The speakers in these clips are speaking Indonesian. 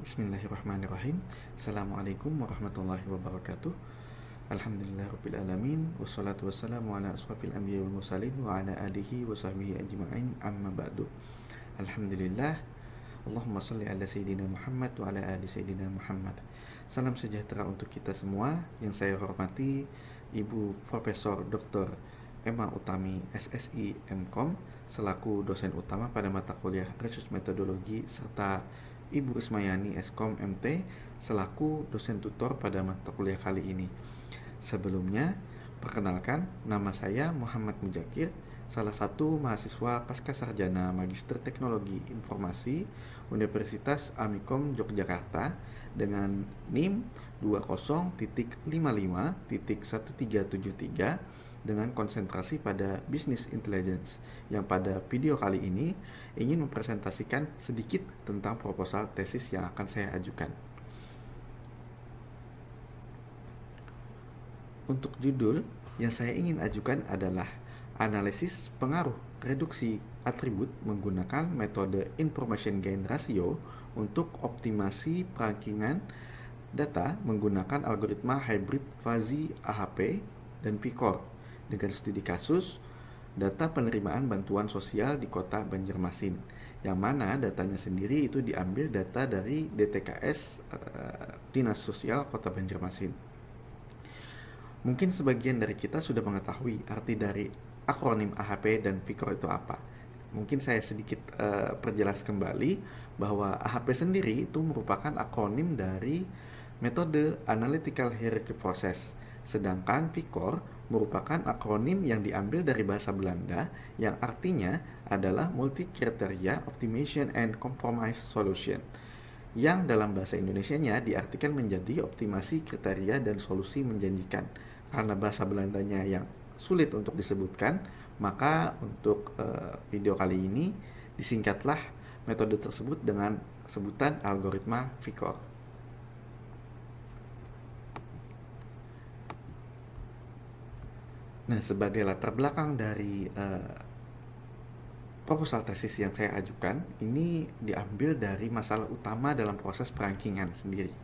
Bismillahirrahmanirrahim. Assalamualaikum warahmatullahi wabarakatuh. Alhamdulillahirrabbilalamin. Wassalatu wassalamu ala asrafil anbiya wal mursalin wa ala alihi wa sahbihi ajma'in, amma ba'du. Alhamdulillah. Allahumma salli ala Sayyidina Muhammad wa ala ali Sayyidina Muhammad. Salam sejahtera untuk kita semua. Yang saya hormati Ibu Profesor Dr. Emma Utami SSI MKom selaku dosen utama pada mata kuliah Research Methodology, serta Ibu Rismayani Eskom MT selaku dosen tutor pada mata kuliah kali ini. Sebelumnya, perkenalkan, nama saya Muhammad Mujakir, salah satu mahasiswa pasca sarjana Magister Teknologi Informasi Universitas Amikom Yogyakarta dengan NIM 20.55.1373 dengan konsentrasi pada Business Intelligence, yang pada video kali ini ingin mempresentasikan sedikit tentang proposal tesis yang akan saya ajukan. Untuk judul yang saya ingin ajukan adalah Analisis Pengaruh Reduksi Atribut menggunakan metode Information Gain Ratio untuk optimasi perankingan data menggunakan algoritma hybrid fuzzy AHP dan VCORE dengan studi kasus data penerimaan bantuan sosial di kota Banjarmasin, yang mana datanya sendiri itu diambil data dari DTKS Dinas Sosial Kota Banjarmasin. Mungkin sebagian dari kita sudah mengetahui arti dari akronim AHP dan VCORE itu apa. Mungkin saya sedikit perjelas kembali bahwa AHP sendiri itu merupakan akronim dari metode Analytical Hierarchy Process, sedangkan VCORE merupakan akronim yang diambil dari bahasa Belanda yang artinya adalah Multi Criteria Optimization and Compromise Solution, yang dalam bahasa Indonesianya diartikan menjadi optimasi kriteria dan solusi menjanjikan. Karena bahasa Belandanya yang sulit untuk disebutkan, maka untuk video kali ini disingkatlah metode tersebut dengan sebutan algoritma VCORE. Nah, sebagai latar belakang dari proposal tesis yang saya ajukan, ini diambil dari masalah utama dalam proses perankingan sendiri.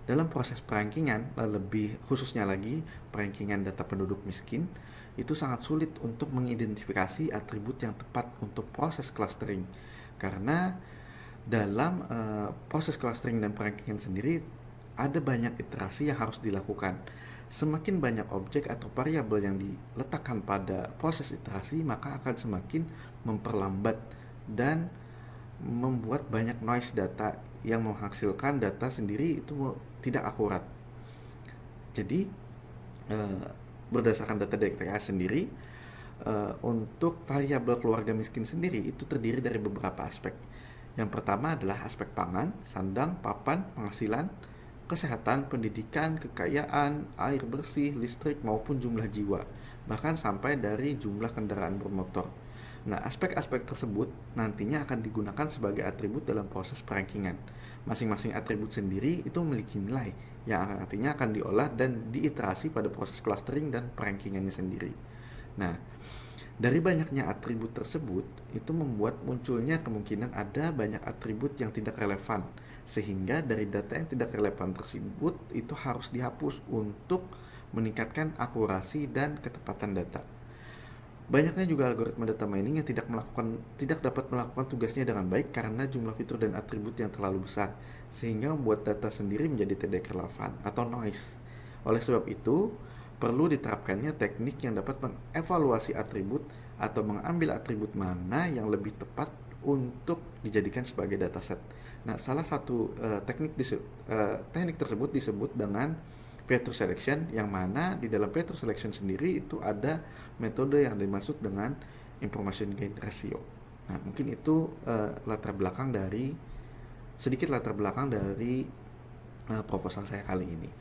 Dalam proses perankingan, lebih khususnya lagi perankingan data penduduk miskin, itu sangat sulit untuk mengidentifikasi atribut yang tepat untuk proses clustering. Karena dalam proses clustering dan perankingan sendiri, ada banyak iterasi yang harus dilakukan. Semakin banyak objek atau variabel yang diletakkan pada proses iterasi, maka akan semakin memperlambat dan membuat banyak noise data yang menghasilkan data sendiri itu tidak akurat. Jadi berdasarkan data DTKS sendiri, untuk variabel keluarga miskin sendiri itu terdiri dari beberapa aspek. Yang pertama adalah aspek pangan, sandang, papan, penghasilan, kesehatan, pendidikan, kekayaan, air bersih, listrik, maupun jumlah jiwa, bahkan sampai dari jumlah kendaraan bermotor. Nah, aspek-aspek tersebut nantinya akan digunakan sebagai atribut dalam proses perankingan. Masing-masing atribut sendiri itu memiliki nilai yang artinya akan diolah dan diiterasi pada proses clustering dan perankingannya sendiri. Nah, dari banyaknya atribut tersebut, itu membuat munculnya kemungkinan ada banyak atribut yang tidak relevan, sehingga dari data yang tidak relevan tersebut itu harus dihapus untuk meningkatkan akurasi dan ketepatan data. Banyaknya juga algoritma data mining yang tidak dapat melakukan tugasnya dengan baik karena jumlah fitur dan atribut yang terlalu besar, sehingga membuat data sendiri menjadi tidak relevan atau noise. Oleh sebab itu, perlu diterapkannya teknik yang dapat mengevaluasi atribut atau mengambil atribut mana yang lebih tepat untuk dijadikan sebagai dataset. Nah, salah satu teknik tersebut disebut dengan Vector Selection, yang mana di dalam Vector Selection sendiri itu ada metode yang dimaksud dengan Information Gain Ratio. Nah, mungkin itu sedikit latar belakang dari proposal saya kali ini.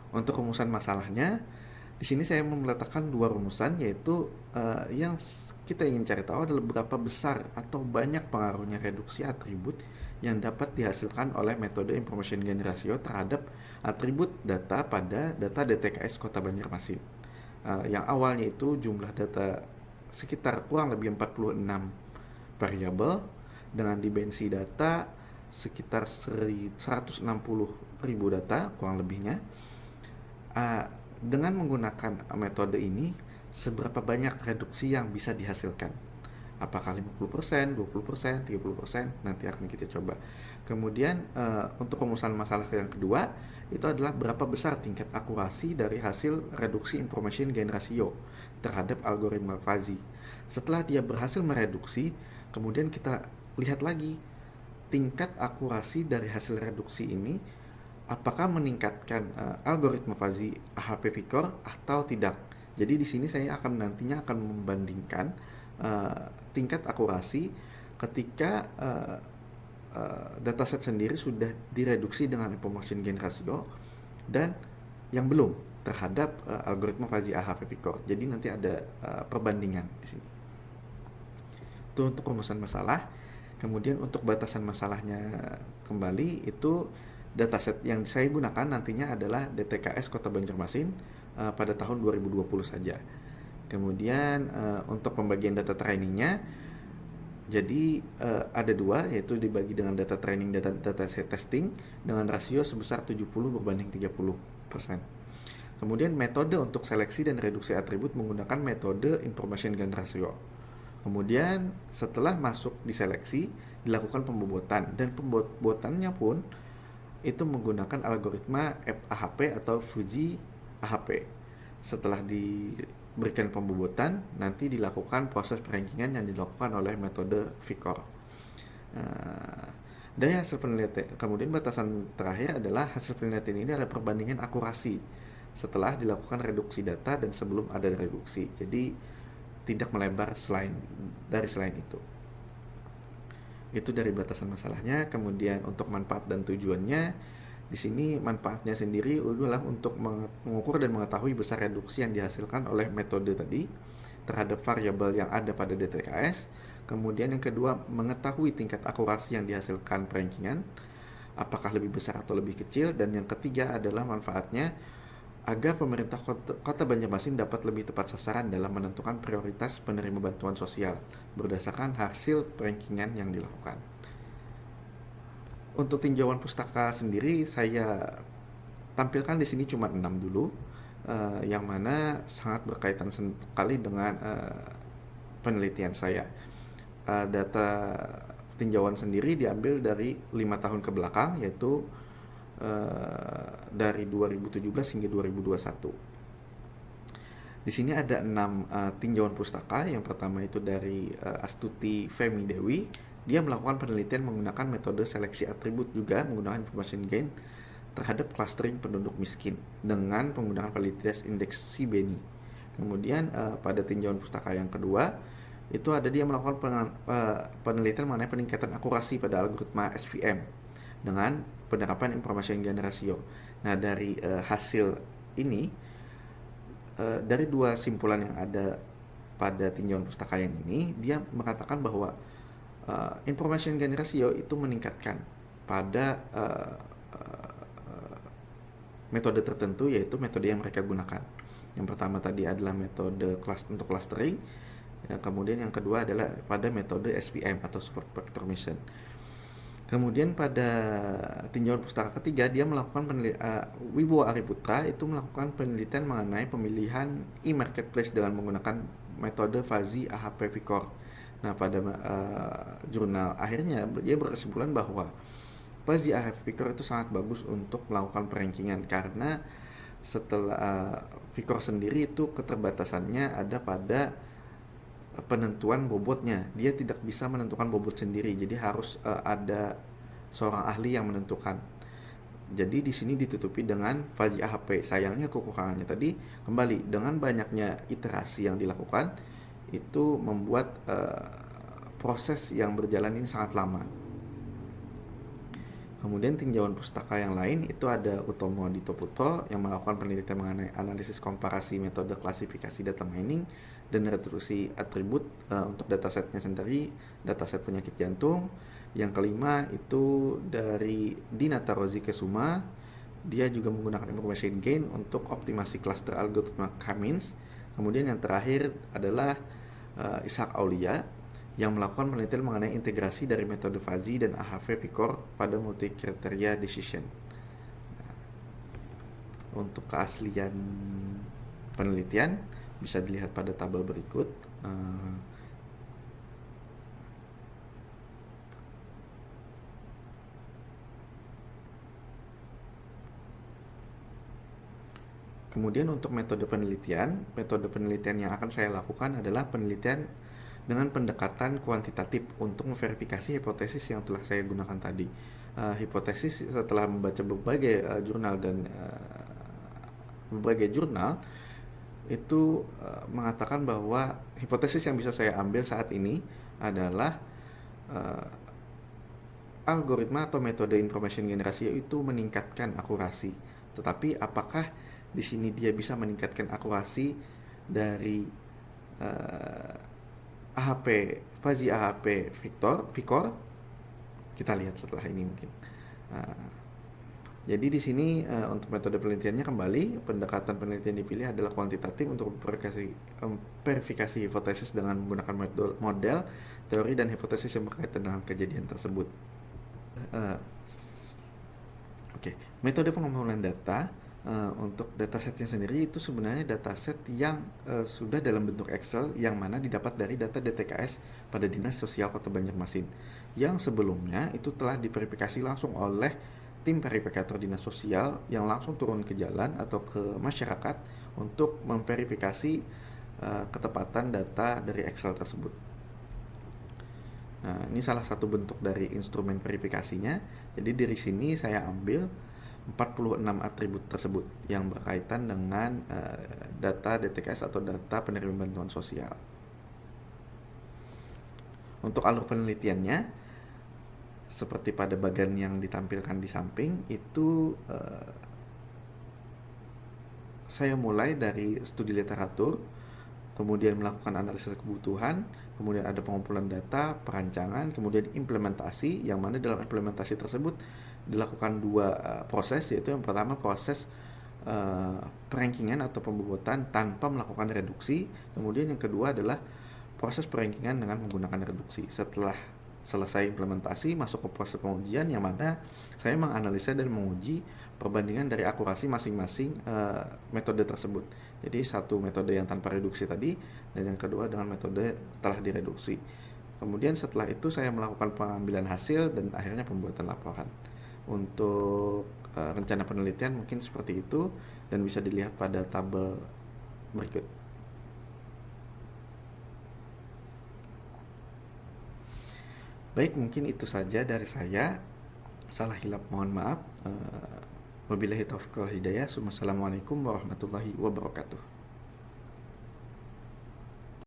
Untuk rumusan masalahnya, di sini saya meletakkan dua rumusan, yaitu yang kita ingin cari tahu adalah berapa besar atau banyak pengaruhnya reduksi atribut yang dapat dihasilkan oleh metode Information Gain Ratio terhadap atribut data pada data DTKS Kota Banjarmasin. Yang awalnya itu jumlah data sekitar kurang lebih 46 variabel dengan dimensi data sekitar 160.000 data kurang lebihnya. Dengan menggunakan metode ini, seberapa banyak reduksi yang bisa dihasilkan? Apakah 50%, 20%, 30%? Nanti akan kita coba. Kemudian untuk rumusan masalah yang kedua, itu adalah berapa besar tingkat akurasi dari hasil reduksi information gain ratio terhadap algoritma fuzzy. Setelah dia berhasil mereduksi, kemudian kita lihat lagi tingkat akurasi dari hasil reduksi ini apakah meningkatkan algoritma fuzzy AHP Vicor atau tidak. Jadi di sini saya nantinya akan membandingkan tingkat akurasi ketika dataset sendiri sudah direduksi dengan information gain ratio dan yang belum terhadap algoritma fuzzy AHP Vicor. Jadi nanti ada perbandingan di sini. Itu untuk rumusan masalah. Kemudian untuk batasan masalahnya kembali, itu dataset yang saya gunakan nantinya adalah DTKS Kota Banjarmasin pada tahun 2020 saja. Kemudian untuk pembagian data trainingnya, jadi ada dua, yaitu dibagi dengan data training dan data testing dengan rasio sebesar 70 berbanding 30%. Kemudian metode untuk seleksi dan reduksi atribut menggunakan metode information gain ratio. Kemudian setelah masuk di seleksi, dilakukan pembobotan, dan pembobotannya pun itu menggunakan algoritma AHP atau Fuzzy AHP. Setelah diberikan pembobotan, nanti dilakukan proses perankingan yang dilakukan oleh metode Vicor. Dari hasil penelitian, kemudian batasan terakhir adalah hasil penelitian ini adalah perbandingan akurasi setelah dilakukan reduksi data dan sebelum ada reduksi. Jadi tidak melebar selain itu. Itu dari batasan masalahnya. Kemudian untuk manfaat dan tujuannya, di sini manfaatnya sendiri adalah untuk mengukur dan mengetahui besar reduksi yang dihasilkan oleh metode tadi terhadap variabel yang ada pada DTKS. Kemudian yang kedua, mengetahui tingkat akurasi yang dihasilkan perankingan, apakah lebih besar atau lebih kecil. Dan yang ketiga adalah manfaatnya agar pemerintah Kota Banjarmasin dapat lebih tepat sasaran dalam menentukan prioritas penerima bantuan sosial berdasarkan hasil perankingan yang dilakukan. Untuk tinjauan pustaka sendiri saya tampilkan di sini cuma 6 dulu, yang mana sangat berkaitan sekali dengan penelitian saya. Data tinjauan sendiri diambil dari 5 tahun ke belakang, yaitu dari 2017 hingga 2021. Di sini ada 6 tinjauan pustaka. Yang pertama itu dari Astuti Femi Dewi. Dia melakukan penelitian menggunakan metode seleksi atribut juga menggunakan information gain terhadap clustering penduduk miskin dengan penggunaan validitas indeks Sibeni. Kemudian pada tinjauan pustaka yang kedua itu ada dia melakukan penelitian mengenai peningkatan akurasi pada algoritma SVM dengan penerapan information gain ratio. Nah, dari hasil ini, dari dua simpulan yang ada pada tinjauan pustaka yang ini, dia mengatakan bahwa information gain ratio itu meningkatkan pada metode tertentu, yaitu metode yang mereka gunakan. Yang pertama tadi adalah metode untuk clustering, kemudian yang kedua adalah pada metode SVM atau support vector mission. Kemudian pada tinjauan pustaka ketiga, dia melakukan Wibowo Ariputra itu melakukan penelitian mengenai pemilihan e-marketplace dengan menggunakan metode Fuzzy AHP Vicor. Nah, pada jurnal akhirnya dia berkesimpulan bahwa Fuzzy AHP Vicor itu sangat bagus untuk melakukan perankingan karena setelah Vicor sendiri itu keterbatasannya ada pada penentuan bobotnya. Dia tidak bisa menentukan bobot sendiri, jadi harus ada seorang ahli yang menentukan. Jadi di sini ditutupi dengan Fuzzy AHP. Sayangnya kekurangannya tadi kembali dengan banyaknya iterasi yang dilakukan itu membuat proses yang berjalan ini sangat lama. Kemudian tinjauan pustaka yang lain itu ada Utomo Aditoputro yang melakukan penelitian mengenai analisis komparasi metode klasifikasi data mining dan reduksi atribut untuk datasetnya sendiri, dataset penyakit jantung. Yang kelima itu dari Dinata Rozi Kesuma, dia juga menggunakan information gain untuk optimasi cluster algoritma Cummins. Kemudian yang terakhir adalah Ishak Aulia yang melakukan penelitian mengenai integrasi dari metode Fuzzy dan AHV-PICOR pada multi-kriteria decision. Untuk keaslian penelitian bisa dilihat pada tabel berikut. Kemudian untuk metode penelitian yang akan saya lakukan adalah penelitian dengan pendekatan kuantitatif untuk memverifikasi hipotesis yang telah saya gunakan tadi. Hipotesis setelah membaca berbagai jurnal dan berbagai jurnal itu mengatakan bahwa hipotesis yang bisa saya ambil saat ini adalah algoritma atau metode information generasi itu meningkatkan akurasi. Tetapi apakah di sini dia bisa meningkatkan akurasi dari AHP, Fuzzy AHP PICOR? Kita lihat setelah ini mungkin. Jadi di sini untuk metode penelitiannya kembali pendekatan penelitian dipilih adalah kuantitatif untuk verifikasi hipotesis dengan menggunakan model, teori dan hipotesis yang berkaitan dengan kejadian tersebut. Metode pengumpulan data untuk datasetnya sendiri itu sebenarnya dataset yang sudah dalam bentuk Excel yang mana didapat dari data DTKS pada Dinas Sosial Kota Banjarmasin yang sebelumnya itu telah diverifikasi langsung oleh tim verifikator Dinas Sosial yang langsung turun ke jalan atau ke masyarakat untuk memverifikasi ketepatan data dari Excel tersebut. Nah, ini salah satu bentuk dari instrumen verifikasinya. Jadi dari sini saya ambil 46 atribut tersebut yang berkaitan dengan data DTKS atau data penerima bantuan sosial. Untuk alur penelitiannya, seperti pada bagian yang ditampilkan di samping, itu saya mulai dari studi literatur, kemudian melakukan analisis kebutuhan, kemudian ada pengumpulan data, perancangan, kemudian implementasi, yang mana dalam implementasi tersebut dilakukan dua proses, yaitu yang pertama proses perankingan atau pembobotan tanpa melakukan reduksi, kemudian yang kedua adalah proses perankingan dengan menggunakan reduksi. Setelah selesai implementasi, masuk ke proses pengujian yang mana saya menganalisa dan menguji perbandingan dari akurasi masing-masing metode tersebut. Jadi satu metode yang tanpa reduksi tadi dan yang kedua dengan metode telah direduksi. Kemudian setelah itu saya melakukan pengambilan hasil dan akhirnya pembuatan laporan. Untuk rencana penelitian mungkin seperti itu dan bisa dilihat pada tabel berikut. Baik, mungkin itu saja dari saya. Salah hilap mohon maaf. Wabillahi taufiq wal hidayah. Wassalamualaikum warahmatullahi wabarakatuh.